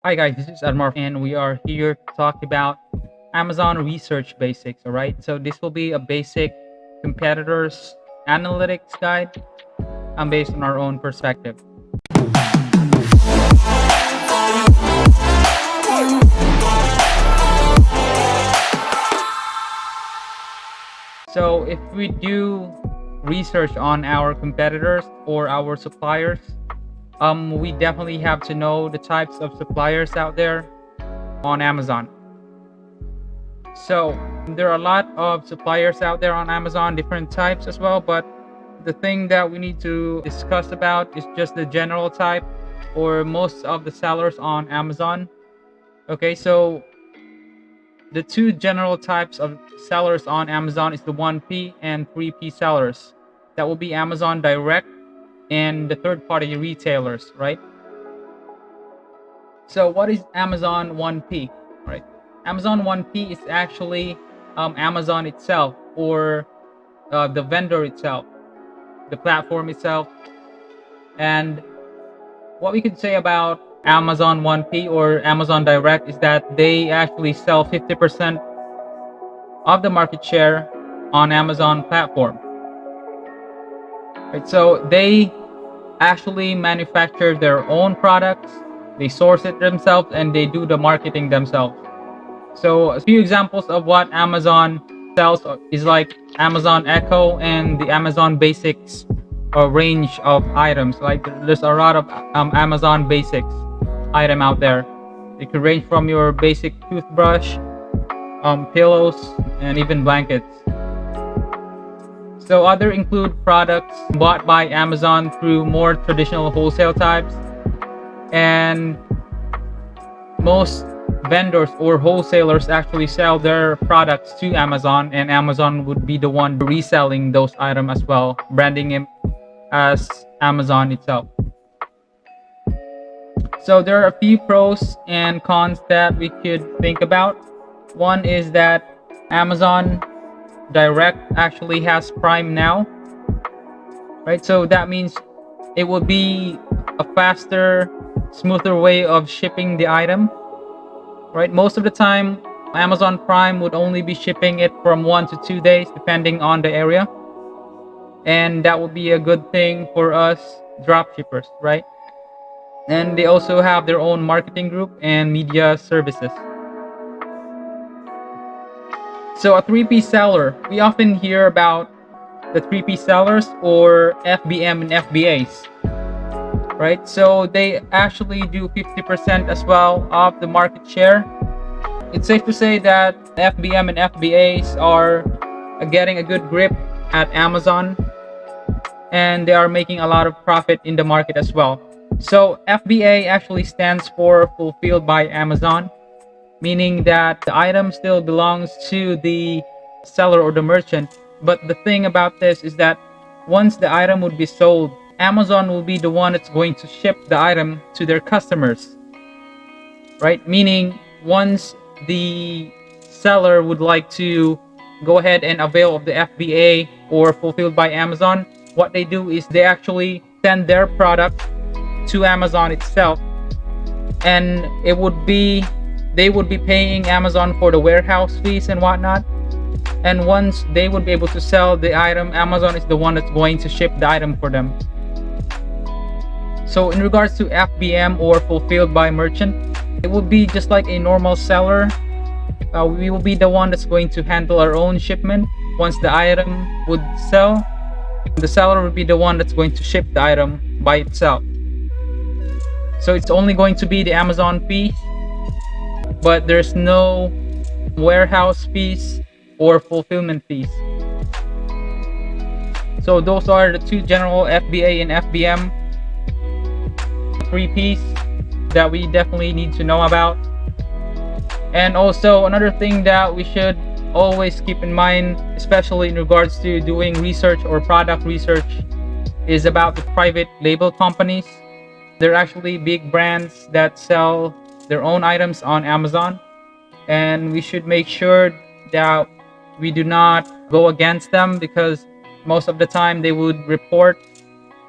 Hi guys, this is Admar and we are here to talk about Amazon Research Basics, all right? So this will be a basic competitors analytics guide based on our own perspective. So if we do research on our competitors or our suppliers, we definitely have to know the types of suppliers out there on Amazon. So there are a lot of suppliers out there on Amazon, different types as well, but the thing that we need to discuss about is just the general type or most of the sellers on Amazon. Okay, so the two general types of sellers on Amazon is the 1P and 3P sellers. That will be Amazon Direct and the third party retailers, right? So what is Amazon 1P? Right? Amazon 1P is actually Amazon itself or the vendor itself, the platform itself. And what we could say about Amazon 1P or Amazon Direct is that they actually sell 50% of the market share on Amazon platform. Right? So they actually manufacture their own products, they source it themselves, and they do the marketing themselves. So a few examples of what Amazon sells is like Amazon Echo and the Amazon Basics range of items. Like there's a lot of Amazon Basics item out there. It could range from your basic toothbrush, pillows, and even blankets. So other include products bought by Amazon through more traditional wholesale types, and most vendors or wholesalers actually sell their products to Amazon, and Amazon would be the one reselling those items as well, branding it as Amazon itself. So there are a few pros and cons that we could think about. One is that Amazon Direct actually has Prime now, right? So that means it will be a faster, smoother way of shipping the item, right? Most of the time, Amazon Prime would only be shipping it from 1 to 2 days, depending on the area. And that would be a good thing for us drop shippers, right? And they also have their own marketing group and media services. So a 3P seller, we often hear about the 3P sellers or FBM and FBAs, right? So they actually do 50% as well of the market share. It's safe to say that FBM and FBAs are getting a good grip at Amazon, and they are making a lot of profit in the market as well. So FBA actually stands for Fulfilled by Amazon, meaning that the item still belongs to the seller or the merchant. But the thing about this is that once the item would be sold, Amazon will be the one that's going to ship the item to their customers, right? Meaning once the seller would like to go ahead and avail of the FBA or Fulfilled by Amazon, what they do is they actually send their product to Amazon itself, and it would be they would be paying Amazon for the warehouse fees and whatnot. And once they would be able to sell the item, Amazon is the one that's going to ship the item for them. So in regards to FBM or Fulfilled by Merchant, it would be just like a normal seller. We will be the one that's going to handle our own shipment. Once the item would sell, the seller would be the one that's going to ship the item by itself. So it's only going to be the Amazon fee, but there's no warehouse fees or fulfillment fees. So those are the two general FBA and FBM 3Ps that we definitely need to know about. And also another thing that we should always keep in mind, especially in regards to doing research or product research, is about the private label companies. They're actually big brands that sell their own items on Amazon, and we should make sure that we do not go against them, because most of the time they would report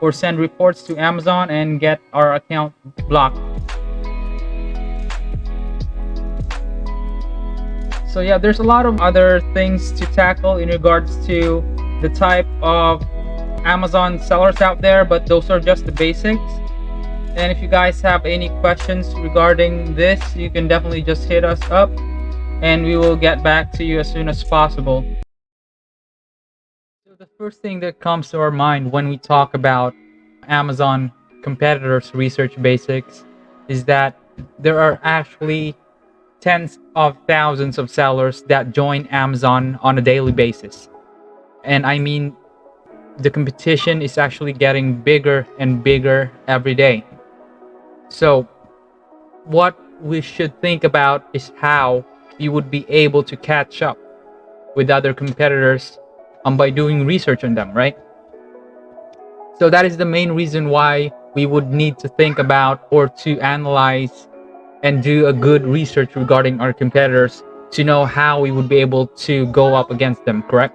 or send reports to Amazon and get our account blocked. So yeah, there's a lot of other things to tackle in regards to the type of Amazon sellers out there, but those are just the basics. And if you guys have any questions regarding this, you can definitely just hit us up and we will get back to you as soon as possible. So the first thing that comes to our mind when we talk about Amazon competitors research basics is that there are actually tens of thousands of sellers that join Amazon on a daily basis. And I mean, the competition is actually getting bigger and bigger every day. So, what we should think about is how you would be able to catch up with other competitors by doing research on them, right? So, that is the main reason why we would need to think about or to analyze and do a good research regarding our competitors to know how we would be able to go up against them, correct?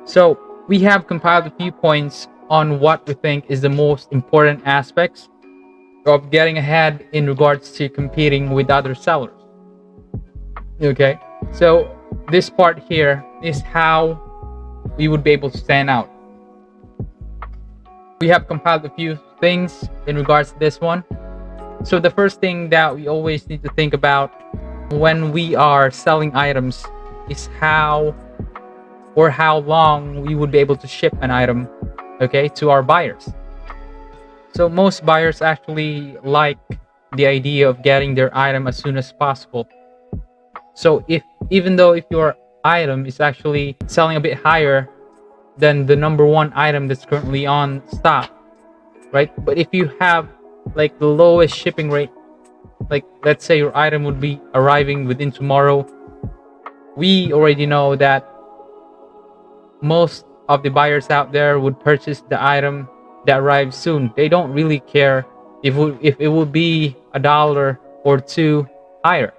So we have compiled a few points on what we think is the most important aspects of getting ahead in regards to competing with other sellers. Okay, so this part here is how we would be able to stand out. We have compiled a few things in regards to this one. So the first thing that we always need to think about when we are selling items is how or how long we would be able to ship an item, okay, to our buyers. So most buyers actually like the idea of getting their item as soon as possible. So even though if your item is actually selling a bit higher than the number one item that's currently on stock, right? But if you have like the lowest shipping rate, like let's say your item would be arriving within tomorrow, we already know that most of the buyers out there would purchase the item that arrives soon. They don't really care if it would be $1 or $2 higher.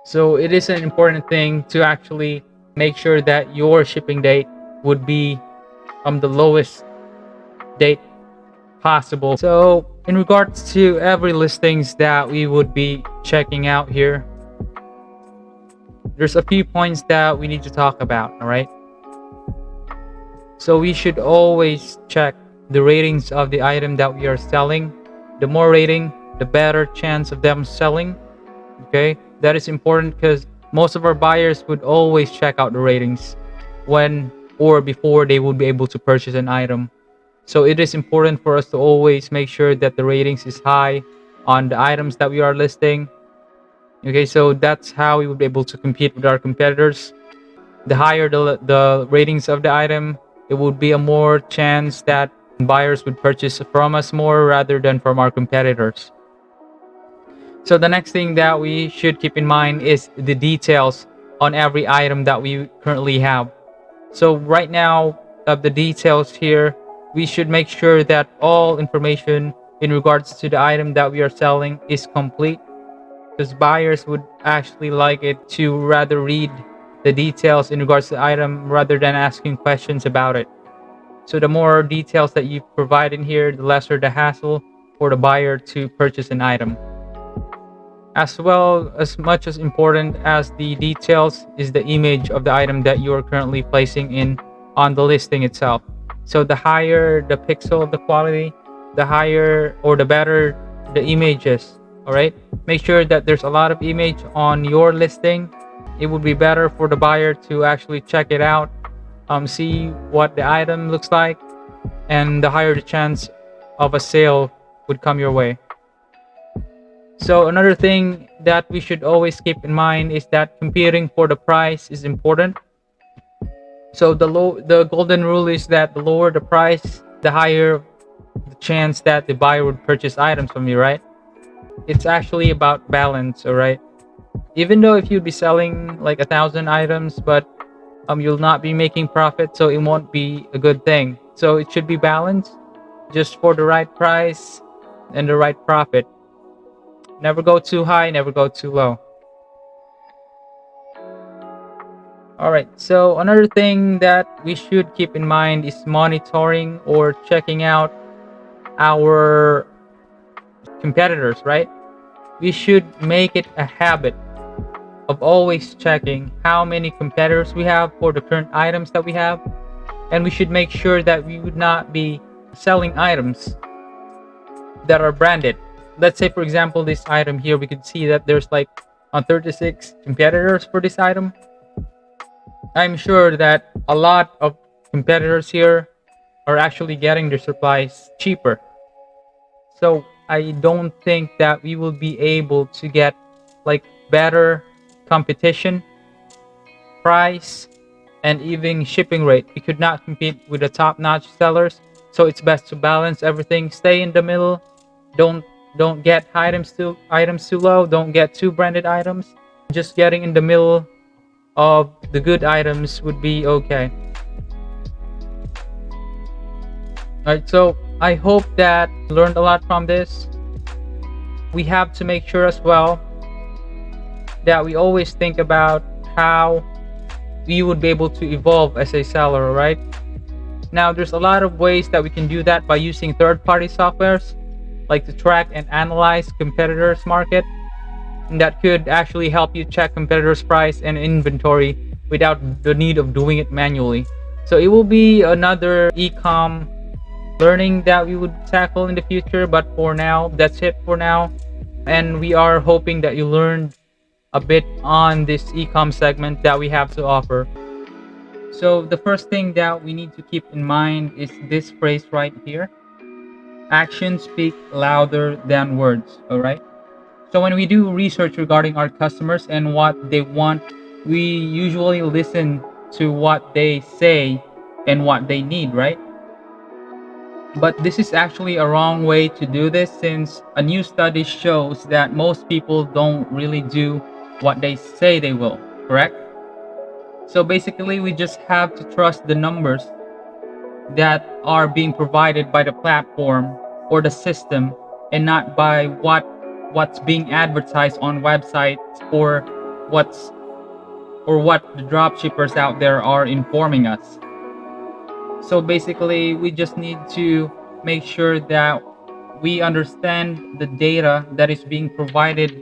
So it is an important thing to actually make sure that your shipping date would be the lowest date possible. So in regards to every listings that we would be checking out here, there's a few points that we need to talk about, all right? So we should always check the ratings of the item that we are selling. The more rating, the better chance of them selling. Okay, that is important because most of our buyers would always check out the ratings when or before they would be able to purchase an item. So it is important for us to always make sure that the ratings is high on the items that we are listing. Okay, so that's how we would be able to compete with our competitors. The higher the ratings of the item, it would be a more chance that buyers would purchase from us more rather than from our competitors. So the next thing that we should keep in mind is the details on every item that we currently have. So right now, of the details here, we should make sure that all information in regards to the item that we are selling is complete, because buyers would actually like it to rather read the details in regards to the item rather than asking questions about it. So the more details that you provide in here, the lesser the hassle for the buyer to purchase an item. As well, as much as important as the details is the image of the item that you are currently placing in on the listing itself. So the higher the pixel of the quality, the higher or the better the images. All right, make sure that there's a lot of image on your listing. It would be better for the buyer to actually check it out, see what the item looks like, and the higher the chance of a sale would come your way. So another thing that we should always keep in mind is that competing for the price is important. So the golden rule is that the lower the price, the higher the chance that the buyer would purchase items from you, right? It's actually about balance, all right? Even though if you'd be selling like 1,000 items, but you'll not be making profit, so it won't be a good thing. So it should be balanced, just for the right price and the right profit. Never go too high, never go too low. All right, so another thing that we should keep in mind is monitoring or checking out our competitors, right? We should make it a habit of always checking how many competitors we have for the current items that we have, and we should make sure that we would not be selling items that are branded. Let's say, for example, this item here, we could see that there's like 36 competitors for this item. I'm sure that a lot of competitors here are actually getting their supplies cheaper. So I don't think that we will be able to get like better competition, price, and even shipping rate. We could not compete with the top-notch sellers. So it's best to balance everything. Stay in the middle. Don't get items too low. Don't get too branded items. Just getting in the middle of the good items would be okay. Alright, so I hope that you learned a lot from this. We have to make sure as well that we always think about how we would be able to evolve as a seller, right? Now, there's a lot of ways that we can do that by using third-party softwares, like to track and analyze competitors' market. And that could actually help you check competitors' price and inventory without the need of doing it manually. So it will be another e-com learning that we would tackle in the future, but for now, that's it for now. And we are hoping that you learned a bit on this e-com segment that we have to offer. So the first thing that we need to keep in mind is this phrase right here: actions speak louder than words. All right, so when we do research regarding our customers and what they want, we usually listen to what they say and what they need, right? But this is actually a wrong way to do this, since a new study shows that most people don't really do what they say they will, correct? So basically, we just have to trust the numbers that are being provided by the platform or the system, and not by what's being advertised on websites, or what the dropshippers out there are informing us. So basically, we just need to make sure that we understand the data that is being provided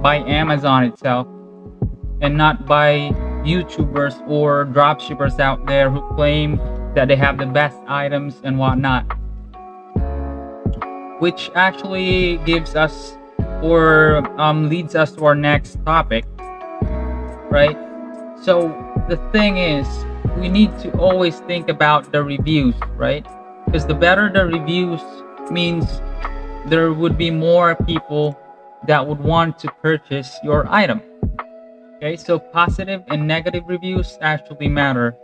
by Amazon itself, and not by YouTubers or dropshippers out there who claim that they have the best items and whatnot. Which actually gives us, or leads us to our next topic, right? So the thing is, we need to always think about the reviews, right? Because the better the reviews means there would be more people that would want to purchase your item. Okay, so positive and negative reviews actually matter.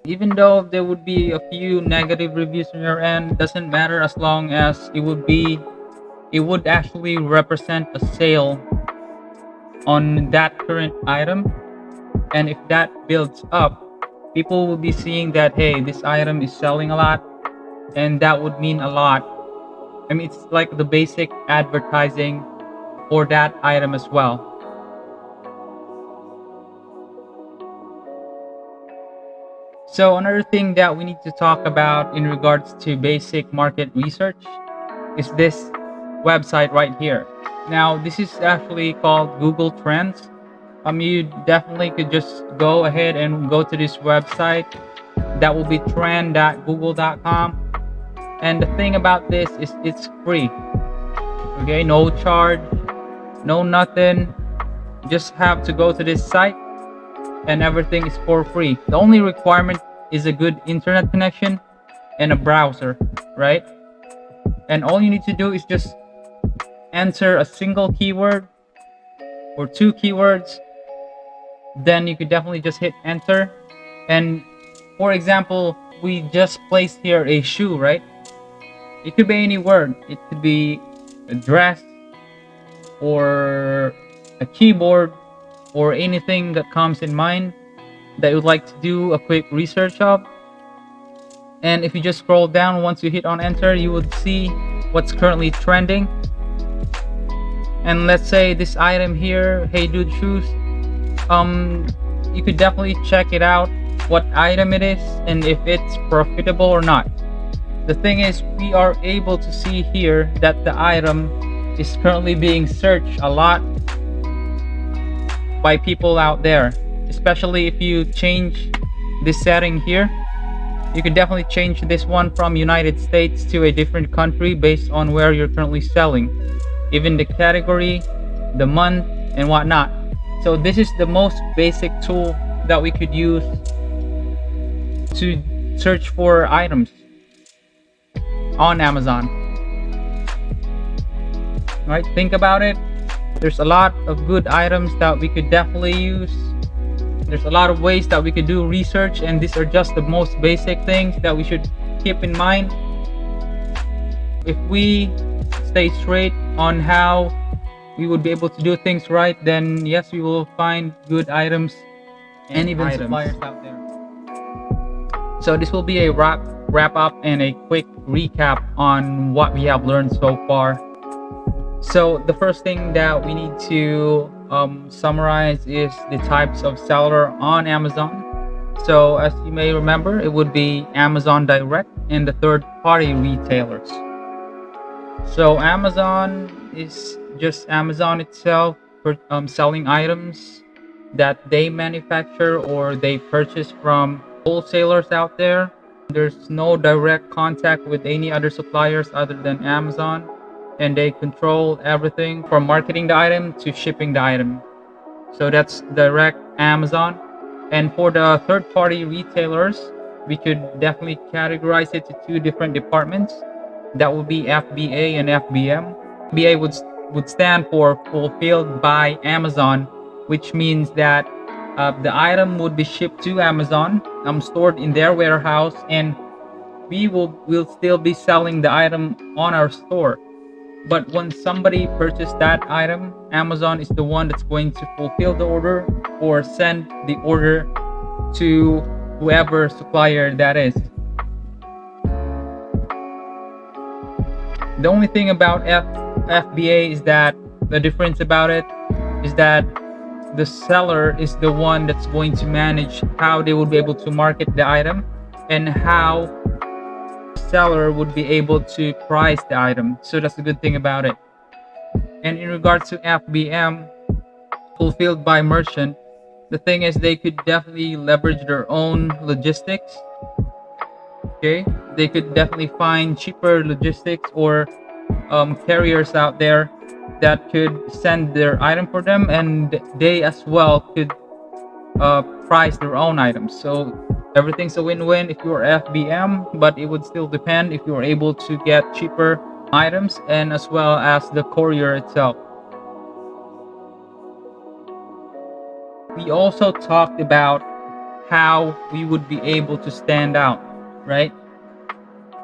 Even though there would be a few negative reviews on your end, doesn't matter, as long as it would actually represent a sale on that current item. And if that builds up, people will be seeing that, hey, this item is selling a lot, and that would mean a lot. I mean, it's like the basic advertising for that item as well. So another thing that we need to talk about in regards to basic market research is this website right here. Now, this is actually called Google Trends. You definitely could just go ahead and go to this website. That will be trend.google.com. And the thing about this is it's free. Okay, no charge, no nothing. Just have to go to this site, and everything is for free. The only requirement is a good internet connection and a browser, right? And all you need to do is just enter a single keyword or two keywords. Then you could definitely just hit enter. And for example, we just placed here a shoe, right? It could be any word. It could be a dress or a keyboard or anything that comes in mind that you'd like to do a quick research of. And if you just scroll down, once you hit on enter, you would see what's currently trending. And let's say this item here, Hey Dude Shoes, you could definitely check it out, what item it is and if it's profitable or not. The thing is, we are able to see here that the item is currently being searched a lot, by people out there, especially if you change this setting here. You could definitely change this one from United States to a different country based on where you're currently selling, even the category, the month, and whatnot. So this is the most basic tool that we could use to search for items on Amazon. Right? Think about it. There's a lot of good items that we could definitely use. There's a lot of ways that we could do research, and these are just the most basic things that we should keep in mind. If we stay straight on how we would be able to do things right, then yes, we will find good items and even suppliers out there. So this will be a wrap up and a quick recap on what we have learned so far. So the first thing that we need to summarize is the types of seller on Amazon. So as you may remember, it would be Amazon Direct and the third-party retailers. So Amazon is just Amazon itself for selling items that they manufacture or they purchase from wholesalers out there. There's no direct contact with any other suppliers other than Amazon, and they control everything from marketing the item to shipping the item. So that's direct Amazon. And for the third-party retailers, we could definitely categorize it to two different departments. That would be FBA and FBM. FBA would stand for Fulfilled by Amazon, which means that the item would be shipped to Amazon, stored in their warehouse, and we will still be selling the item on our store. But when somebody purchased that item, Amazon is the one that's going to fulfill the order or send the order to whoever supplier that is. The only thing about FBA is that the difference about it is that the seller is the one that's going to manage how they would be able to market the item and how the seller would be able to price the item. So that's the good thing about it. And in regards to FBM, Fulfilled by Merchant, the thing is they could definitely leverage their own logistics. Okay, they could definitely find cheaper logistics or carriers out there that could send their item for them, and they as well could price their own items. So everything's a win-win if you're FBM, but it would still depend if you're able to get cheaper items and as well as the courier itself. We also talked about how we would be able to stand out, right?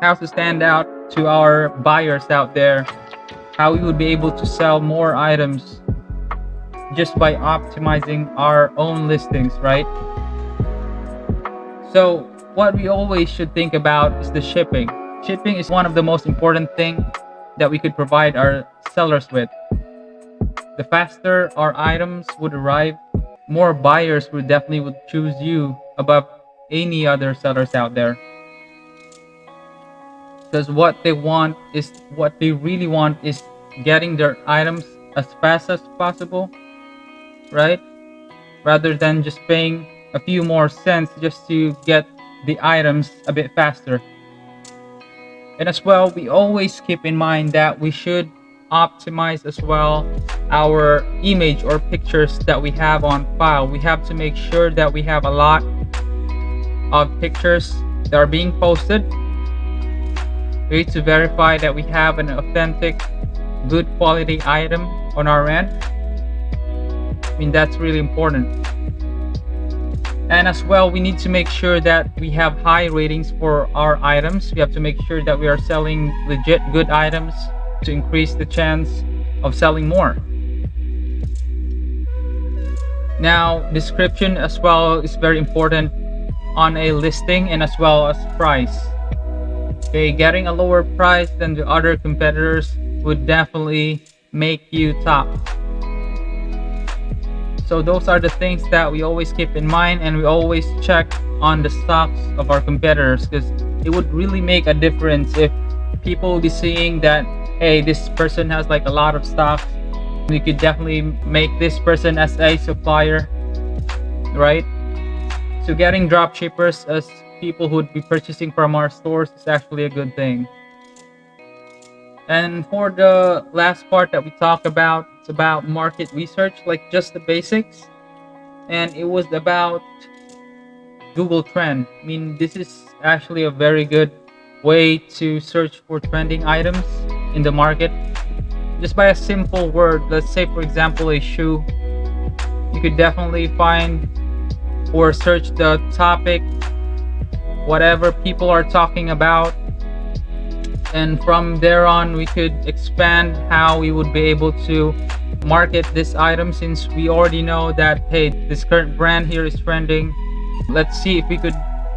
How to stand out to our buyers out there, how we would be able to sell more items just by optimizing our own listings, right? So what we always should think about is the shipping. Shipping is one of the most important things that we could provide our sellers with. The faster our items would arrive, more buyers would definitely choose you above any other sellers out there. Because what they really want is getting their items as fast as possible, right? Rather than just paying a few more cents just to get the items a bit faster. And as well, we always keep in mind that we should optimize as well our image or pictures that we have on file. We have to make sure that we have a lot of pictures that are being posted. We need to verify that we have an authentic, good quality item on our end. I mean, that's really important. And as well, we need to make sure that we have high ratings for our items. We have to make sure that we are selling legit good items to increase the chance of selling more. Now, description as well is very important on a listing and as well as price. Okay, getting a lower price than the other competitors would definitely make you top. So those are the things that we always keep in mind, and we always check on the stocks of our competitors, because it would really make a difference if people will be seeing that, hey, this person has like a lot of stocks We could definitely make this person as a supplier, right? So getting drop shippers as people who would be purchasing from our stores is actually a good thing. And for the last part that we talk about, it's about market research, like just the basics. And it was about Google Trend. I mean, this is actually a very good way to search for trending items in the market. Just by a simple word, let's say for example a shoe, you could definitely find or search the topic, whatever people are talking about, and from there on we could expand how we would be able to market this item, since we already know that hey, this current brand here is trending. Let's see if we could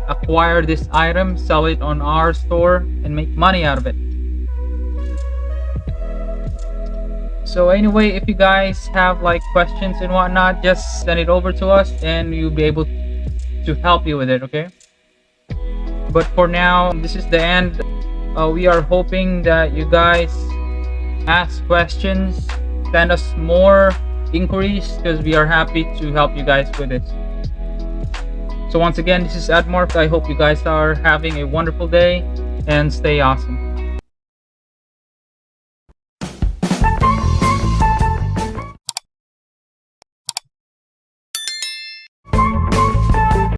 acquire this item, sell it on our store, and make money out of it. So anyway, if you guys have like questions and whatnot, just send it over to us and we'll be able to help you with it, okay? But for now, this is the end. We are hoping that you guys ask questions, send us more inquiries, because we are happy to help you guys with this. So once again, this is Admark. I hope you guys are having a wonderful day and stay awesome.